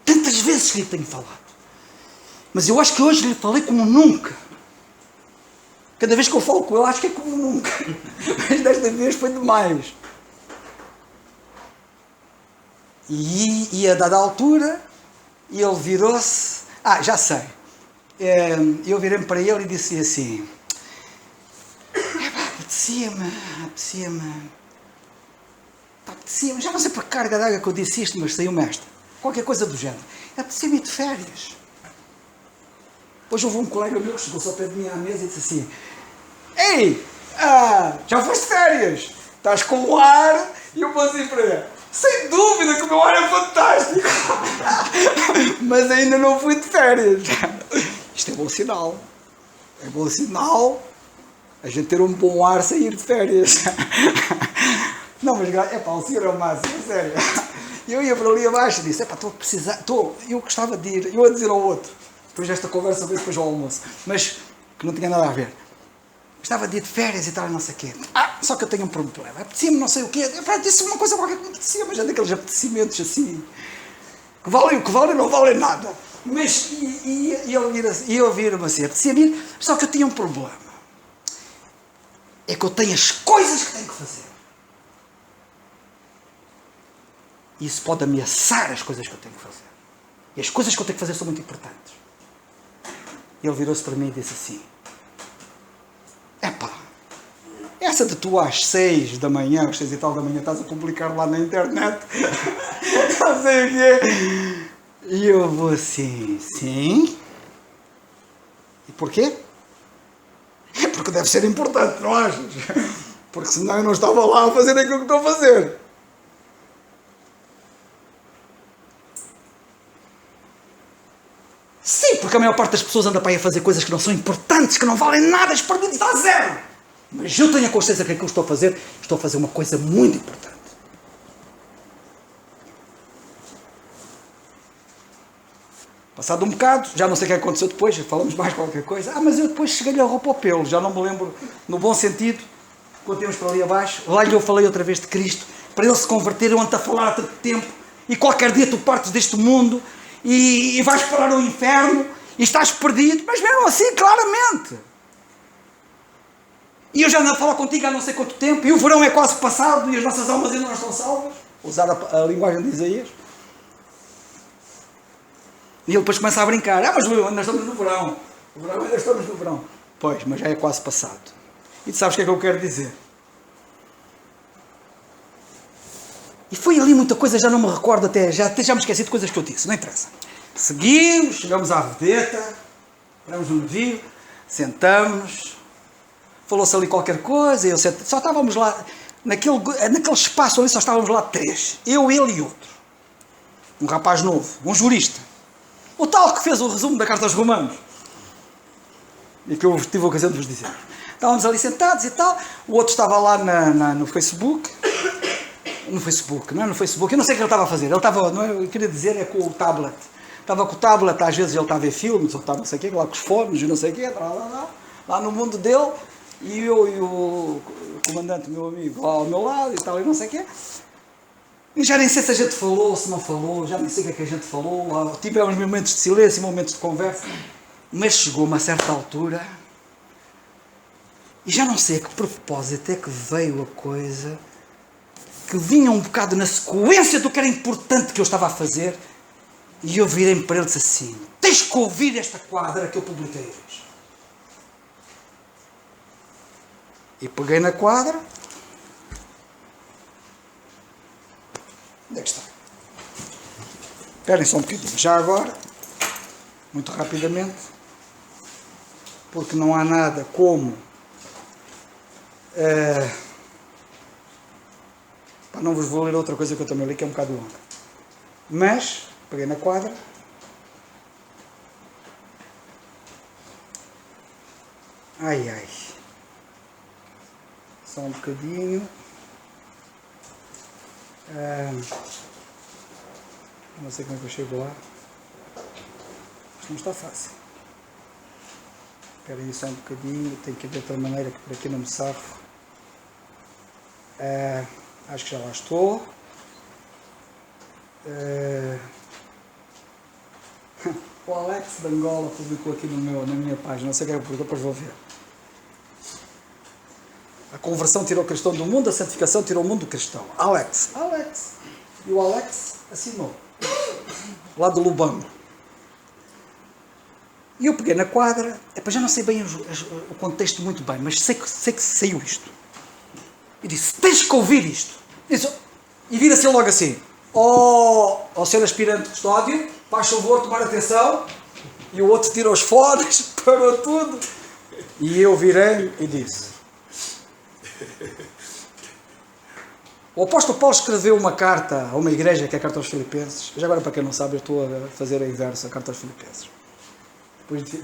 Tantas vezes que lhe tenho falado. Mas eu acho que hoje lhe falei como nunca. Cada vez que eu falo com ele, acho que é como nunca. Mas desta vez foi demais. E a dada altura, ele virou-se... já sei. Eu virei-me para ele e disse assim... Apetecia-me. Já não sei por que carga d'água que eu disse isto, mas saiu-me esta. Qualquer coisa do género. Apetecia-me ir de férias. Hoje houve um colega meu que chegou-se ao pé de mim à mesa e disse assim... Ei, já foste de férias? Estás com o ar? E eu vou assim para ele... Sem dúvida que o meu ar é fantástico. Mas ainda não fui de férias. Isto é bom sinal. É bom sinal a gente ter um bom ar sem ir de férias. Não, mas é pá, o senhor é o máximo, é sério. Eu ia para ali abaixo e disse, estou a precisar, eu gostava de ir, eu a dizer ao outro, depois desta conversa, depois ao almoço, mas que não tinha nada a ver. Gostava de ir de férias e tal, não sei o quê. Só que eu tenho um problema. Apetecia-me não sei o quê. Disse uma coisa qualquer que me apetecia, mas é daqueles apetecimentos assim, que valem o que valem, não valem nada. Mas, e ele vira-me assim, apetecia-me ir, só que eu tinha um problema. É que eu tenho as coisas que tenho que fazer. E isso pode ameaçar as coisas que eu tenho que fazer. E as coisas que eu tenho que fazer são muito importantes. E ele virou-se para mim e disse assim, epá, essa de tu às 6 da manhã, às 6 e tal da manhã, estás a publicar lá na internet, não sei o quê. E eu vou assim, sim? E porquê? É porque deve ser importante, não achas? Porque senão eu não estava lá a fazer aquilo que estou a fazer. Sim, porque a maior parte das pessoas anda para aí a fazer coisas que não são importantes, que não valem nada, perdidos a zero. Mas eu tenho a consciência que aquilo que estou a fazer uma coisa muito importante. Passado um bocado, já não sei o que aconteceu depois, falamos mais qualquer coisa. Mas eu depois cheguei-lhe a roupa ao pelo, já não me lembro, no bom sentido, quando temos para ali abaixo. Lá eu falei outra vez de Cristo, para ele se converter, eu ando a falar há tanto tempo, e qualquer dia tu partes deste mundo, e vais parar ao inferno, e estás perdido, mas mesmo assim, claramente. E eu já ando a falar contigo há não sei quanto tempo, e o verão é quase passado, e as nossas almas ainda não estão salvas, usar a linguagem de Isaías. E ele depois começa a brincar, mas ainda estamos no verão, ainda estamos no verão. Pois, mas já é quase passado. E tu sabes o que é que eu quero dizer? E foi ali muita coisa, já não me recordo até já me esqueci de coisas que eu disse, não interessa. Seguimos, chegamos à vedeta, paramos no navio, sentamos, falou-se ali qualquer coisa, eu sentei, só estávamos lá, naquele espaço ali só estávamos lá 3, eu, ele e outro. Um rapaz novo, um jurista. O tal que fez o resumo da Carta aos Romanos. E que eu tive a ocasião de vos dizer. Estávamos ali sentados e tal, o outro estava lá no Facebook. No Facebook, não é no Facebook, eu não sei o que ele estava a fazer. Ele estava, não é, eu queria dizer, é com o tablet. Estava com o tablet, às vezes ele estava a ver filmes, ou estava não sei o quê, lá com os fones e não sei o quê, lá no mundo dele, e eu e o comandante, meu amigo, lá ao meu lado e tal, e não sei o quê. E já nem sei se a gente falou, se não falou, já nem sei o que é que a gente falou, tivemos momentos de silêncio, momentos de conversa, mas chegou uma certa altura, e já não sei a que propósito é que veio a coisa, que vinha um bocado na sequência do que era importante que eu estava a fazer, e eu virei-me para ele e disse assim, tens que ouvir esta quadra que eu publiquei hoje. E peguei na quadra. Onde é que está? Esperem só um bocadinho. Já agora, muito rapidamente, porque não há nada como não vos vou ler outra coisa que eu também li, que é um bocado longa. Mas, peguei na quadra. Ai, ai. Só um bocadinho. Não sei como é que eu chego lá. Isto não está fácil. Espera aí só um bocadinho. Tenho que ir de outra maneira, que por aqui não me safo. Acho que já lá estou. O Alex de Angola publicou aqui na minha página, não sei o que é, porque depois vou ver. A conversão tirou o cristão do mundo, a santificação tirou o mundo do cristão. Alex. E o Alex assinou. Lá do Lubão. E eu peguei na quadra, já não sei bem o contexto muito bem, mas sei que saiu isto. E disse, tens que ouvir isto. E vira-se logo assim, ao ser aspirante de custódio, faz favor tomar atenção, e o outro tira os fones, parou tudo, e eu virei e disse, O apóstolo Paulo escreveu uma carta a uma igreja, que é a carta aos Filipenses. Já agora, para quem não sabe, eu estou a fazer a inversa, a carta aos Filipenses. Depois de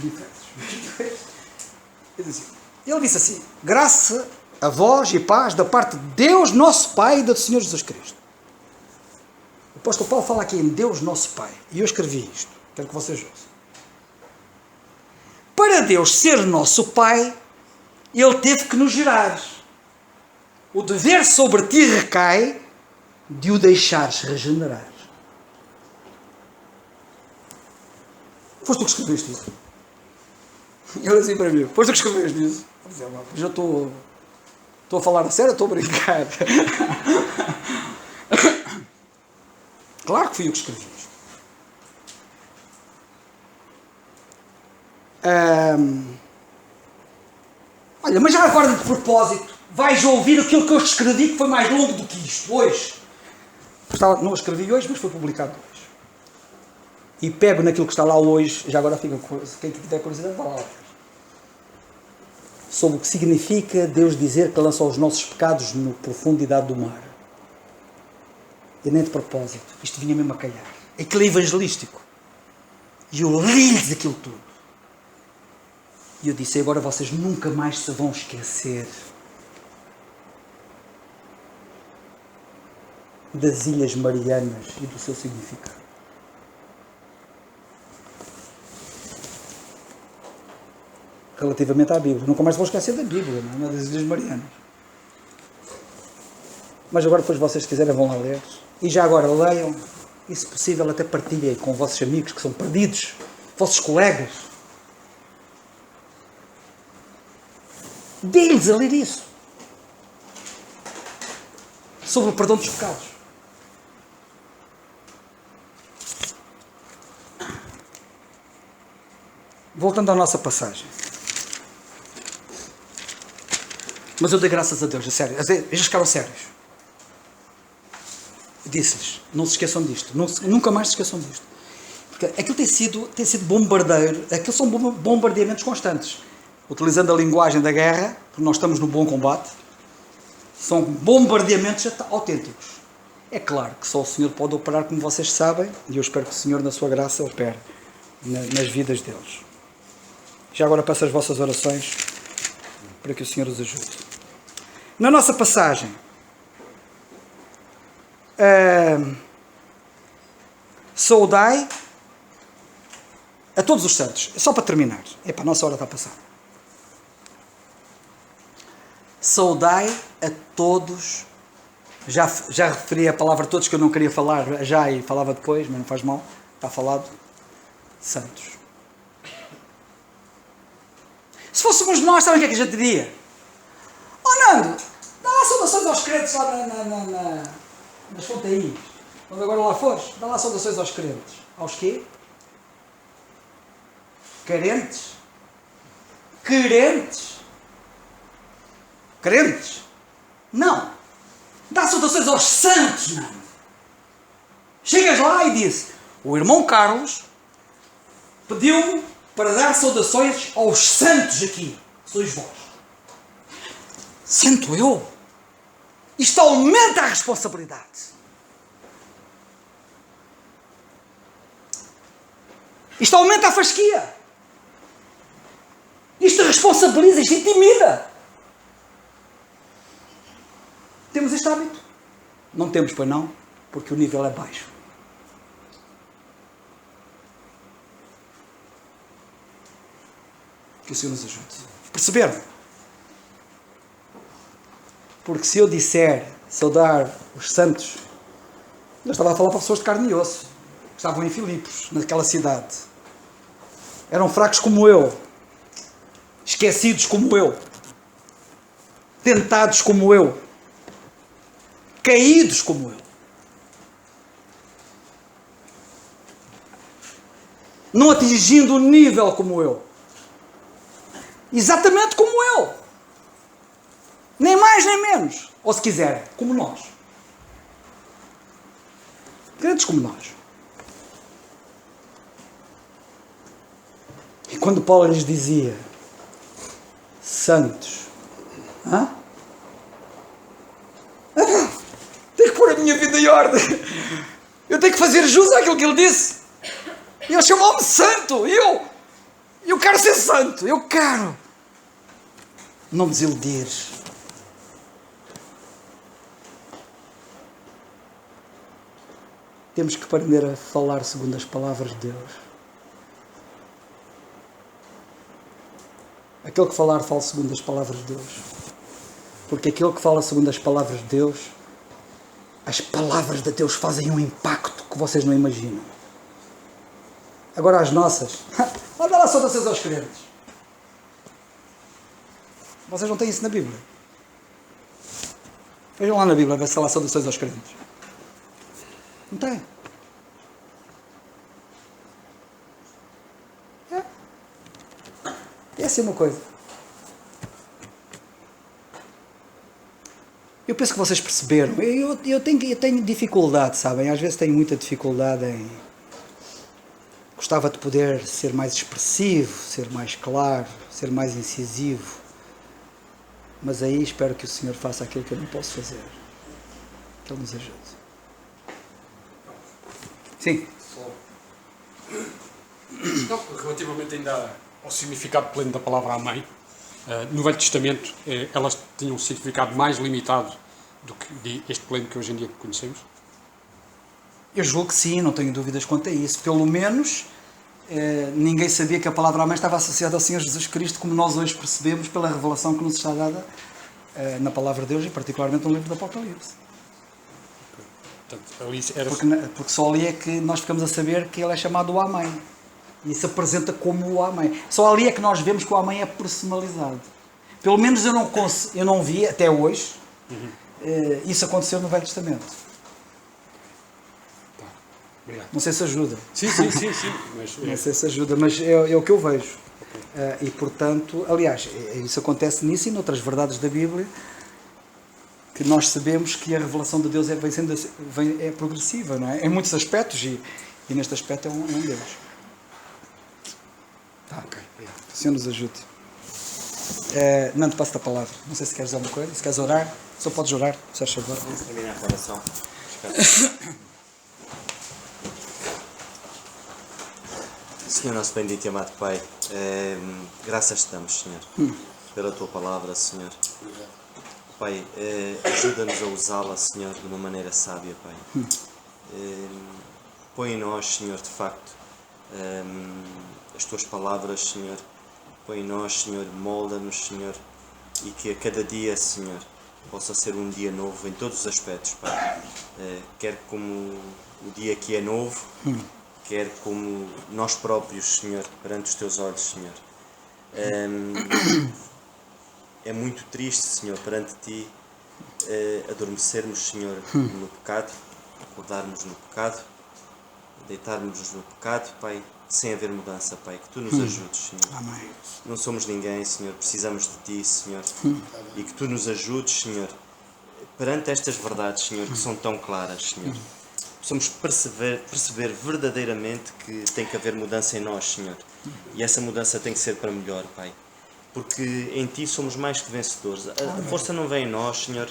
Efésios. Ele disse assim: graça a vós e paz da parte de Deus, nosso Pai, e do Senhor Jesus Cristo. O apóstolo Paulo fala aqui em Deus, nosso Pai. E eu escrevi isto. Quero que vocês ouçam. Para Deus ser nosso Pai, Ele teve que nos gerar. O dever sobre ti recai de o deixares regenerar. Foste tu que escreveste isso? Ele assim para mim: foste tu que escreveste isso? Já estou a falar a sério, estou a brincar. Claro que fui eu que escrevi isto. Olha, mas já agora de propósito, vais ouvir aquilo que eu escrevi, que foi mais longo do que isto, hoje. Não escrevi hoje, mas foi publicado hoje. E pego naquilo que está lá hoje, já agora fica, quem tiver curiosidade, vai lá. Sobre o que significa Deus dizer que lança os nossos pecados na profundidade do mar. E nem de propósito, isto vinha mesmo a calhar. Aquilo é evangelístico. E eu li-lhes aquilo tudo. E eu disse: agora vocês nunca mais se vão esquecer das Ilhas Marianas e do seu significado. Relativamente à Bíblia. Nunca mais se vão esquecer da Bíblia, não é? Das Ilhas Marianas. Mas agora, depois, vocês quiserem, vão lá ler. E já agora leiam. E, se possível, até partilhem com vossos amigos que são perdidos, vossos colegas. Dê-lhes a ler isso. Sobre o perdão dos pecados. Voltando à nossa passagem. Mas eu dei graças a Deus, a sério. Eles ficaram sérios. Disse-lhes: não se esqueçam disto. Nunca mais se esqueçam disto. Porque aquilo tem sido bombardeiro. Aquilo são bombardeamentos constantes. Utilizando a linguagem da guerra, porque nós estamos no bom combate, são bombardeamentos autênticos. É claro que só o Senhor pode operar, como vocês sabem, e eu espero que o Senhor, na sua graça, opere nas vidas deles. Já agora peço as vossas orações para que o Senhor os ajude. Na nossa passagem, saudai a todos os santos. Só para terminar. Epá, a nossa hora está a passar. Saudai a todos. Já referi a palavra todos, que eu não queria falar já e falava depois, mas não faz mal. Está falado. Santos. Se fôssemos nós, sabem o que é que a gente diria? Oh Nando, dá lá saudações aos crentes lá nas Fontainhas. Quando agora lá fores, dá lá saudações aos crentes. Aos quê? Carentes? Crentes? Crentes? Não. Dá saudações aos santos, não. Chegas lá e diz: o irmão Carlos pediu-me para dar saudações aos santos aqui. Sois vós. Santo eu? Isto aumenta a responsabilidade. Isto aumenta a fasquia. Isto responsabiliza, isto intimida. Temos este hábito? Não temos, pois não, porque o nível é baixo. Que o Senhor nos ajude. Perceberam? Porque se eu disser saudar os santos, eu estava a falar para pessoas de carne e osso, que estavam em Filipos, naquela cidade. Eram fracos como eu, esquecidos como eu, tentados como eu, caídos como eu. Não atingindo o nível como eu. Exatamente como eu. Nem mais nem menos. Ou se quiserem, como nós. Crentes como nós. E quando Paulo lhes dizia: santos, vida e ordem. Eu tenho que fazer jus àquilo que ele disse. Ele chamou-me santo. E eu quero ser santo. Eu quero. Não desiludires. Temos que aprender a falar segundo as palavras de Deus. Aquele que falar, fala segundo as palavras de Deus. Porque aquele que fala segundo as palavras de Deus, as palavras de Deus fazem um impacto que vocês não imaginam. Agora as nossas. Olha lá, saudações aos crentes. Vocês não têm isso na Bíblia. Vejam lá na Bíblia, ver se há lá saudações aos crentes. Não tem. É assim uma coisa. Eu penso que vocês perceberam. Eu tenho dificuldade, sabem? Às vezes tenho muita dificuldade em... Gostava de poder ser mais expressivo, ser mais claro, ser mais incisivo. Mas aí espero que o Senhor faça aquilo que eu não posso fazer. Que Ele nos ajude. Sim. Não, relativamente ainda ao significado pleno da palavra amém, no Velho Testamento elas tinham um significado mais limitado do que este pleno que hoje em dia conhecemos? Eu julgo que sim, não tenho dúvidas quanto a isso. Pelo menos ninguém sabia que a palavra amém estava associada ao Senhor Jesus Cristo, como nós hoje percebemos pela revelação que nos está dada na palavra de Deus e particularmente no livro do Apocalipse. Portanto, ali era... Porque só ali é que nós ficamos a saber que ele é chamado o Amém. E se apresenta como o Amém. Só ali é que nós vemos que o Amém é personalizado. Pelo menos eu não vi, até hoje, isso acontecer no Velho Testamento. Tá. Obrigado. Não sei se ajuda. Sim. Mas, Não sei se ajuda, mas é o que eu vejo. E, portanto, aliás, isso acontece nisso e noutras verdades da Bíblia, que nós sabemos que a revelação de Deus é progressiva, não é? Em muitos aspectos, e neste aspecto é um deles. Tá. ok, obrigado. O Senhor nos ajude. Não te passo a palavra. Não sei se queres dizer alguma coisa. Se queres orar, só podes orar. Se achas agora. Vamos terminar a oração. Senhor nosso bendito e amado Pai, graças te damos, Senhor, pela Tua palavra, Senhor. Pai, ajuda-nos a usá-la, Senhor, de uma maneira sábia, Pai. Põe em nós, Senhor, de facto, as Tuas palavras, Senhor. Põe em nós, Senhor, molda-nos, Senhor, e que a cada dia, Senhor, possa ser um dia novo em todos os aspectos, Pai. Quer como o dia que é novo, quer como nós próprios, Senhor, perante os Teus olhos, Senhor. É muito triste, Senhor, perante Ti, adormecermos, Senhor, no pecado, acordarmos no pecado, deitarmos no pecado, Pai, sem haver mudança, Pai. Que Tu nos ajudes, Senhor. Amém. Não somos ninguém, Senhor, precisamos de Ti, Senhor. E que Tu nos ajudes, Senhor, perante estas verdades, Senhor, que são tão claras, Senhor. Possamos perceber verdadeiramente que tem que haver mudança em nós, Senhor. E essa mudança tem que ser para melhor, Pai. Porque em Ti somos mais que vencedores. A força não vem em nós, Senhor.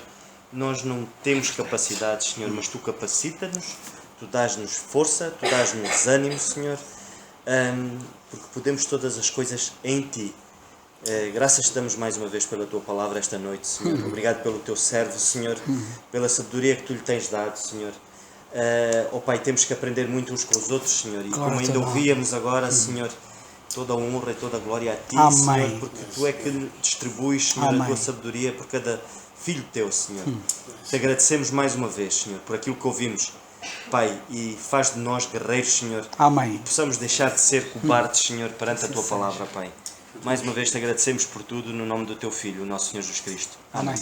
Nós não temos capacidades, Senhor, mas Tu capacita-nos, Tu dás-nos força, Tu dás-nos ânimo, Senhor, porque podemos todas as coisas em Ti. Graças te damos mais uma vez pela Tua palavra esta noite, Senhor. Obrigado pelo Teu servo, Senhor, pela sabedoria que Tu lhe tens dado, Senhor. Pai, temos que aprender muito uns com os outros, Senhor, e como ainda ouvíamos agora, Senhor, toda a honra e toda a glória a Ti, Amém. Senhor, porque Tu é que distribuis, Senhor, a Tua sabedoria por cada filho Teu, Senhor. Te agradecemos mais uma vez, Senhor, por aquilo que ouvimos, Pai, e faz de nós guerreiros, Senhor, Amém. e possamos deixar de ser cobardes, Senhor, perante a Tua palavra, Pai. Mais uma vez te agradecemos por tudo, no nome do Teu Filho, o nosso Senhor Jesus Cristo. Amém.